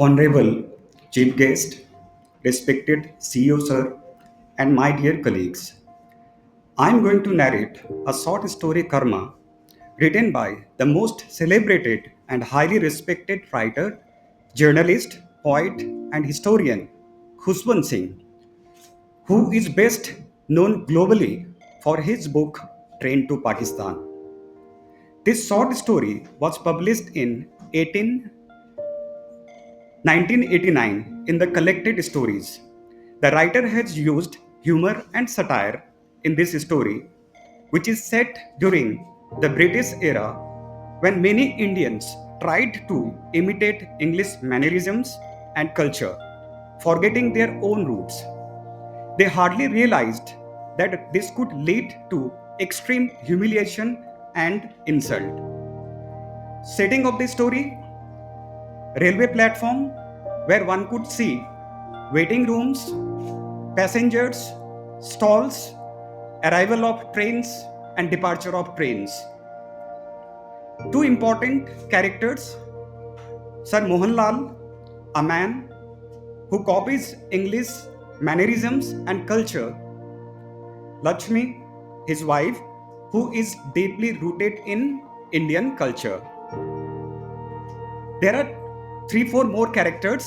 Honorable Chief Guest, respected CEO Sir, and my dear colleagues, I am going to narrate a short story Karma written by the most celebrated and highly respected writer, journalist, poet, and historian Khushwant Singh, who is best known globally for his book Train to Pakistan. This short story was published in 1989 in the Collected Stories. The writer has used humor and satire in this story, which is set during the British era when many Indians tried to imitate English mannerisms and culture, forgetting their own roots. They hardly realized that this could lead to extreme humiliation and insult. Setting of the story: railway platform where one could see waiting rooms, passengers, stalls, arrival of trains, and departure of trains. Two important characters: Sir Mohanlal, a man who copies English mannerisms and culture; Lakshmi, his wife, who is deeply rooted in Indian culture. There are 3 4 more characters.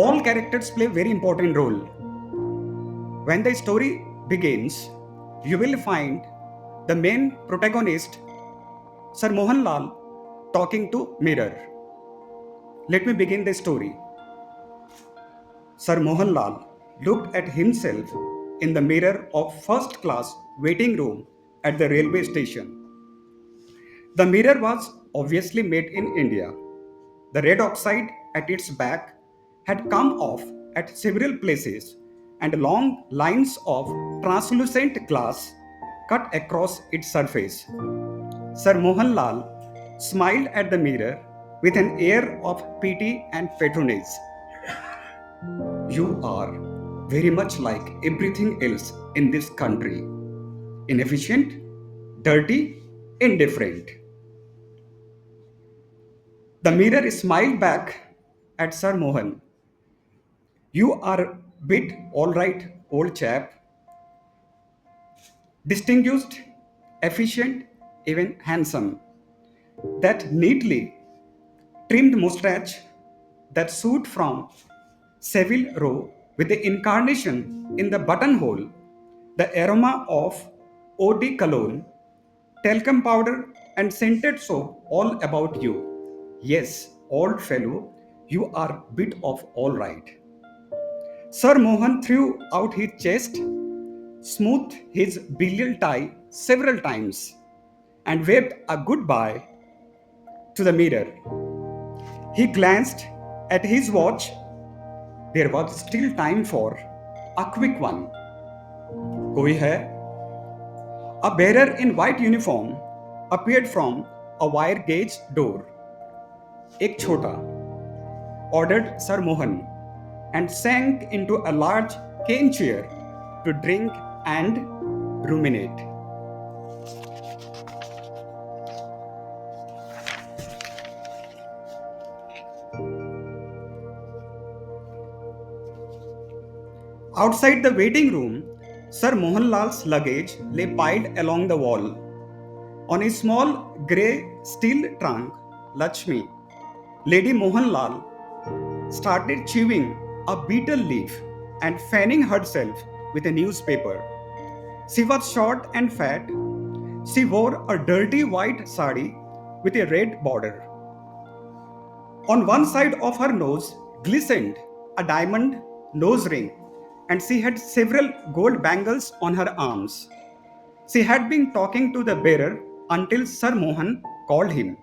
All characters play very important role. When the story begins, you will find the main protagonist, Sir Mohanlal, talking to mirror. Let me begin the story. Sir Mohanlal looked at himself in the mirror of first class waiting room at the railway station. The mirror was obviously made in India. The red oxide at its back had come off at several places, and long lines of translucent glass cut across its surface. Sir Mohanlal smiled at the mirror with an air of pity and patronage. You are very much like everything else in this country: inefficient, dirty, indifferent. The mirror smiled back at Sir Mohan. You are a bit all right, old chap. Distinguished, efficient, even handsome. That neatly trimmed mustache, that suit from Savile Row with the incarnation in the buttonhole, the aroma of eau de cologne, talcum powder, and scented soap all about you. Yes, old fellow, you are bit of all right. Sir Mohan threw out his chest, smoothed his bilial tie several times, and waved a goodbye to the mirror. He glanced at his watch. There was still time for a quick one. Koi hai? A bearer in white uniform appeared from a wire gauge door. Ek chota, ordered Sir Mohan, and sank into a large cane chair to drink and ruminate. Outside the waiting room, Sir Mohanlal's luggage lay piled along the wall. On a small grey steel trunk, Lakshmi, Lady Mohanlal, started chewing a betel leaf and fanning herself with a newspaper. She was short and fat. She wore a dirty white sari with a red border. On one side of her nose glistened a diamond nose ring, and she had several gold bangles on her arms. She had been talking to the bearer until Sir Mohan called him.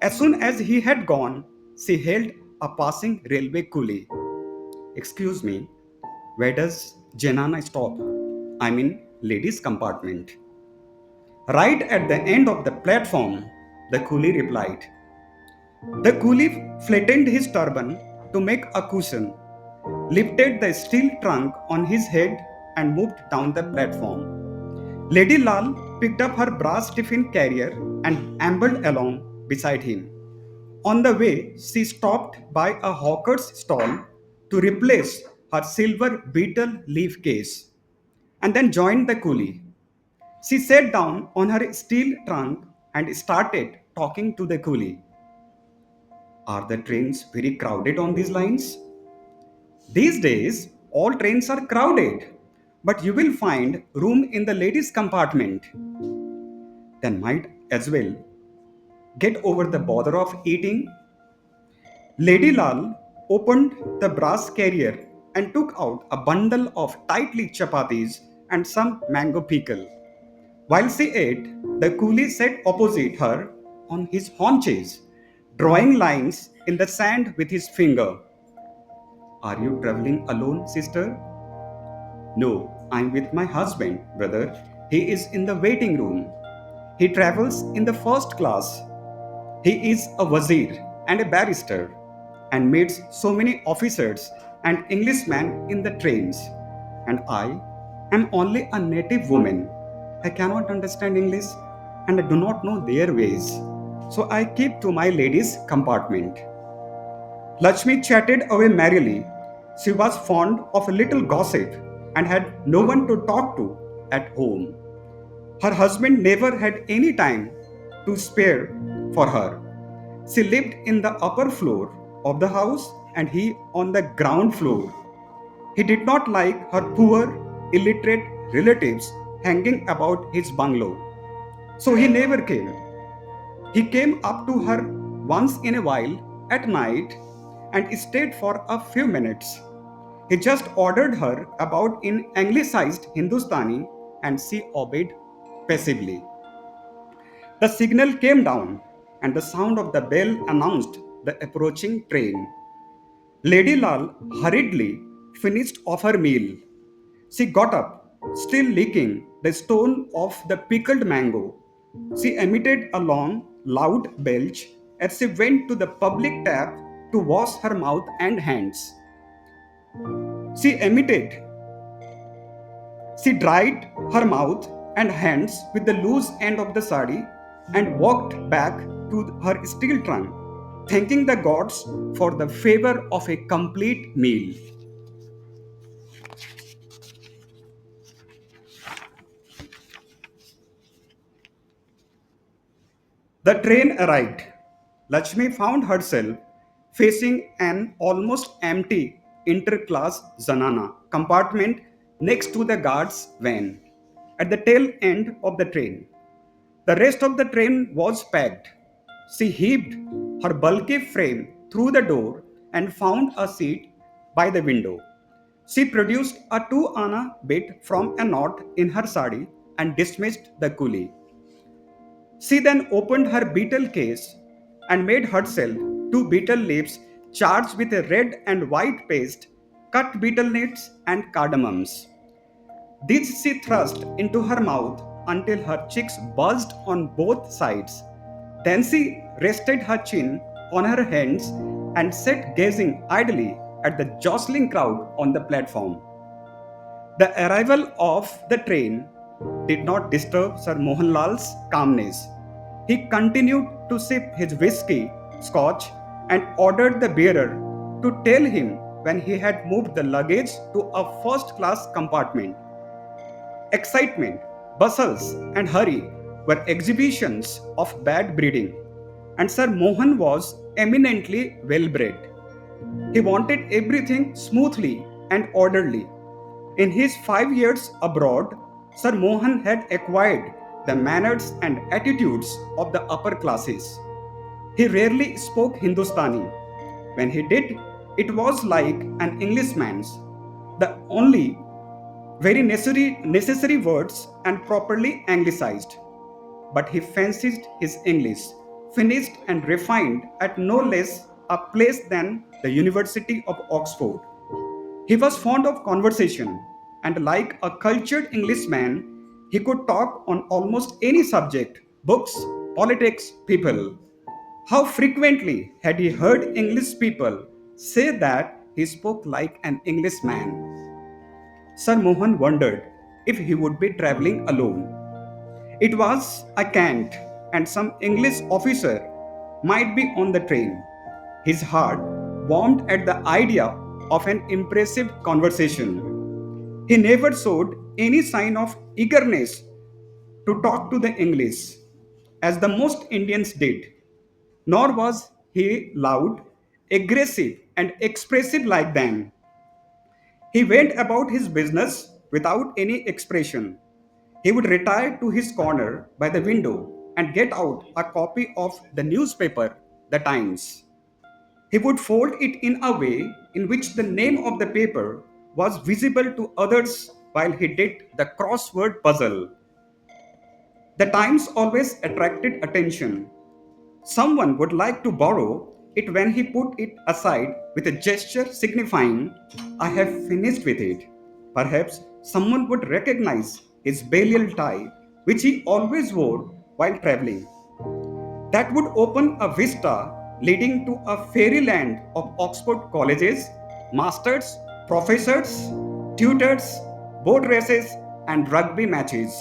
As soon as he had gone, she hailed a passing railway coolie. Excuse me, where does Janana stop? I mean, ladies' compartment. Right at the end of the platform, the coolie replied. The coolie flattened his turban to make a cushion, lifted the steel trunk on his head, and moved down the platform. Lady Lal picked up her brass tiffin carrier and ambled along beside him. On the way, she stopped by a hawker's stall to replace her silver beetle leaf case and then joined the coolie. She sat down on her steel trunk and started talking to the coolie. Are the trains very crowded on these lines? These days, all trains are crowded, but you will find room in the ladies' compartment. Then might as well get over the bother of eating. Lady Lal opened the brass carrier and took out a bundle of tightly chapatis and some mango pickle. While she ate, the coolie sat opposite her on his haunches, drawing lines in the sand with his finger. Are you traveling alone, sister? No, I'm with my husband, brother. He is in the waiting room. He travels in the first class. He is a wazir and a barrister and meets so many officers and Englishmen in the trains. And I am only a native woman. I cannot understand English and I do not know their ways. So I keep to my ladies' compartment. Lakshmi chatted away merrily. She was fond of a little gossip and had no one to talk to at home. Her husband never had any time to spare for her. She lived in the upper floor of the house and he on the ground floor. He did not like her poor, illiterate relatives hanging about his bungalow. So he never came. He came up to her once in a while at night and stayed for a few minutes. He just ordered her about in anglicized Hindustani and she obeyed passively. The signal came down and the sound of the bell announced the approaching train. Lady Lal hurriedly finished off her meal. She got up, still licking the stone of the pickled mango. She emitted a long, loud belch as she went to the public tap to wash her mouth and hands. She emitted She dried her mouth and hands with the loose end of the sari and walked back to her steel trunk, thanking the gods for the favor of a complete meal. The train arrived. Lakshmi found herself facing an almost empty interclass zanana compartment next to the guard's van at the tail end of the train. The rest of the train was packed. She heaved her bulky frame through the door and found a seat by the window. She produced a 2 anna bit from a knot in her sari and dismissed the coolie. She then opened her beetle case and made herself 2 beetle leaves charged with a red and white paste, cut beetle nuts and cardamoms. These she thrust into her mouth until her cheeks buzzed on both sides. Then she rested her chin on her hands and sat gazing idly at the jostling crowd on the platform. The arrival of the train did not disturb Sir Mohanlal's calmness. He continued to sip his whiskey, scotch, and ordered the bearer to tell him when he had moved the luggage to a first class compartment. Excitement, bustles, and hurry were exhibitions of bad breeding, and Sir Mohan was eminently well bred. He wanted everything smoothly and orderly. In his 5 years abroad, Sir Mohan had acquired the manners and attitudes of the upper classes. He rarely spoke Hindustani. When he did, it was like an Englishman's. The only very necessary words and properly anglicized. But he fancied his English, finished and refined at no less a place than the University of Oxford. He was fond of conversation, and like a cultured Englishman, he could talk on almost any subject books, politics, people. How frequently had he heard English people say that he spoke like an Englishman? Sir Mohan wondered if he would be traveling alone. It was a cant, and some English officer might be on the train. His heart warmed at the idea of an impressive conversation. He never showed any sign of eagerness to talk to the English, as the most Indians did, nor was he loud, aggressive, and expressive like them. He went about his business without any expression. He would retire to his corner by the window and get out a copy of the newspaper, The Times. He would fold it in a way in which the name of the paper was visible to others while he did the crossword puzzle. The Times always attracted attention. Someone would like to borrow it when he put it aside with a gesture signifying, I have finished with it. Perhaps someone would recognize his burial tie, which he always wore while traveling. That would open a vista leading to a fairyland of Oxford colleges, masters, professors, tutors, boat races, and rugby matches.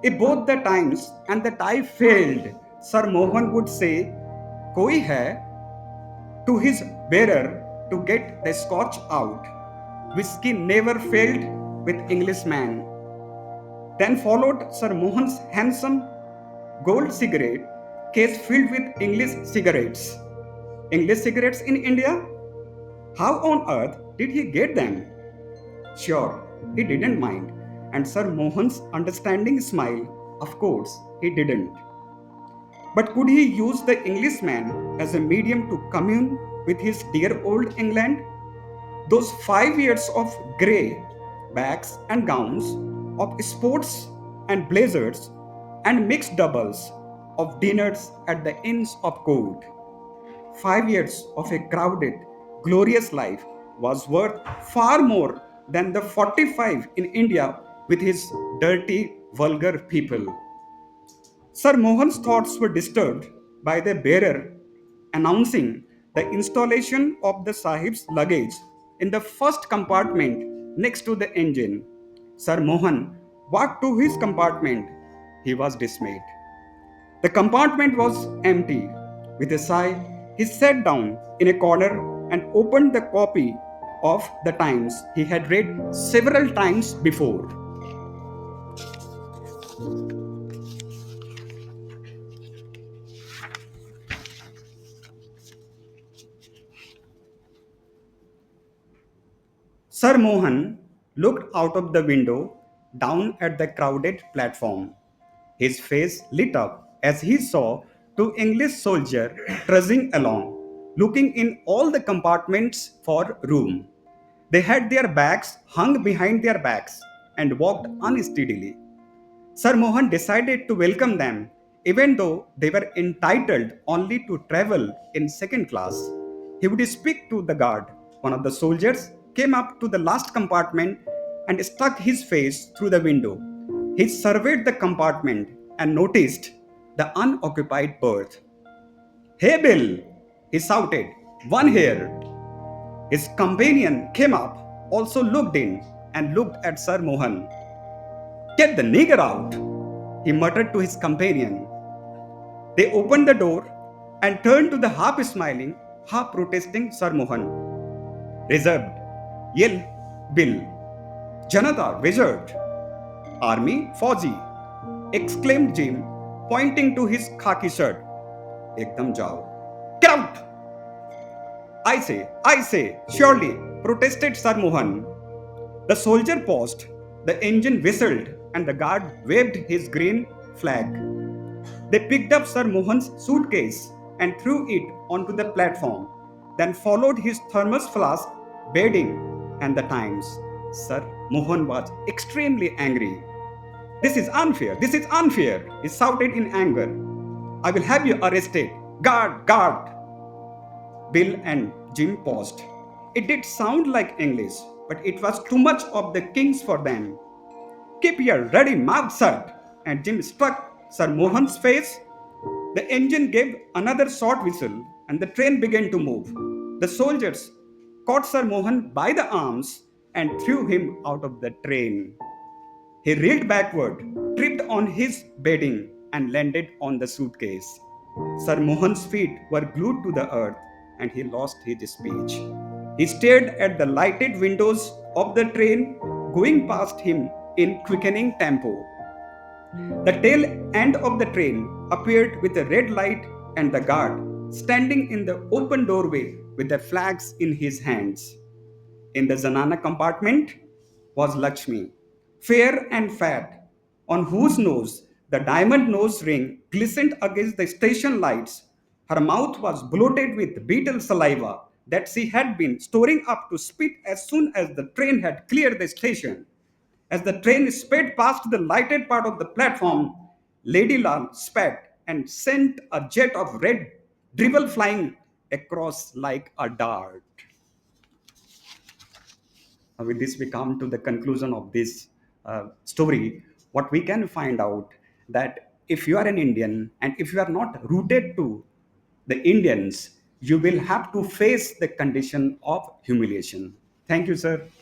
If both the Times and the tie failed, Sir Mohan would say, Koi hai, to his bearer to get the scotch out. Whiskey never failed with Englishman. Then followed Sir Mohan's handsome gold cigarette case filled with English cigarettes. English cigarettes in India? How on earth did he get them? Sure, he didn't mind, and Sir Mohan's understanding smile, of course, he didn't. But could he use the Englishman as a medium to commune with his dear old England? Those 5 years of grey backs and gowns, of sports and blazers, and mixed doubles, of dinners at the Inns of Court. 5 years of a crowded, glorious life was worth far more than the 45 in India with his dirty, vulgar people. Sir Mohan's thoughts were disturbed by the bearer announcing the installation of the Sahib's luggage in the first compartment next to the engine. Sir Mohan walked to his compartment. He was dismayed. The compartment was empty. With a sigh, he sat down in a corner and opened the copy of the Times he had read several times before. Sir Mohan looked out of the window down at the crowded platform. His face lit up as he saw two English soldiers trudging along, looking in all the compartments for room. They had their bags hung behind their backs and walked unsteadily. Sir Mohan decided to welcome them, even though they were entitled only to travel in second class. He would speak to the guard. One of the soldiers came up to the last compartment and stuck his face through the window. He surveyed the compartment and noticed the unoccupied berth. Hey, Bill, he shouted, one here. His companion came up, also looked in, and looked at Sir Mohan. Get the nigger out, he muttered to his companion. They opened the door and turned to the half smiling, half protesting Sir Mohan. Reserved, yell, Bill. Janata, wizard. Army, Fauji, exclaimed Jim, pointing to his khaki shirt. Ekdam jao. Get out! I say, surely, protested Sir Mohan. The soldier paused, the engine whistled, and the guard waved his green flag. They picked up Sir Mohan's suitcase and threw it onto the platform, then followed his thermos flask, bedding, and the Times. Sir Mohan was extremely angry. This is unfair, he shouted in anger. I will have you arrested. Guard! Bill and Jim paused. It did sound like English, but it was too much of the king's for them. Keep your ready mouth shut, and Jim struck Sir Mohan's face. The engine gave another short whistle, and the train began to move. The soldiers caught Sir Mohan by the arms and threw him out of the train. He reeled backward, tripped on his bedding, and landed on the suitcase. Sir Mohan's feet were glued to the earth. and he lost his speech. He stared at the lighted windows of the train going past him in quickening tempo. The tail end of the train appeared with a red light and the guard standing in the open doorway with the flags in his hands. In the Zanana compartment was Lakshmi, fair and fat, on whose nose the diamond nose ring glistened against the station lights. Her mouth was bloated with beetle saliva that she had been storing up to spit as soon as the train had cleared the station. As the train sped past the lighted part of the platform, Lady Lal spat and sent a jet of red dribble flying across like a dart. With this, we come to the conclusion of this story. What we can find out that if you are an Indian and if you are not rooted to the Indians, you will have to face the condition of humiliation. Thank you, sir.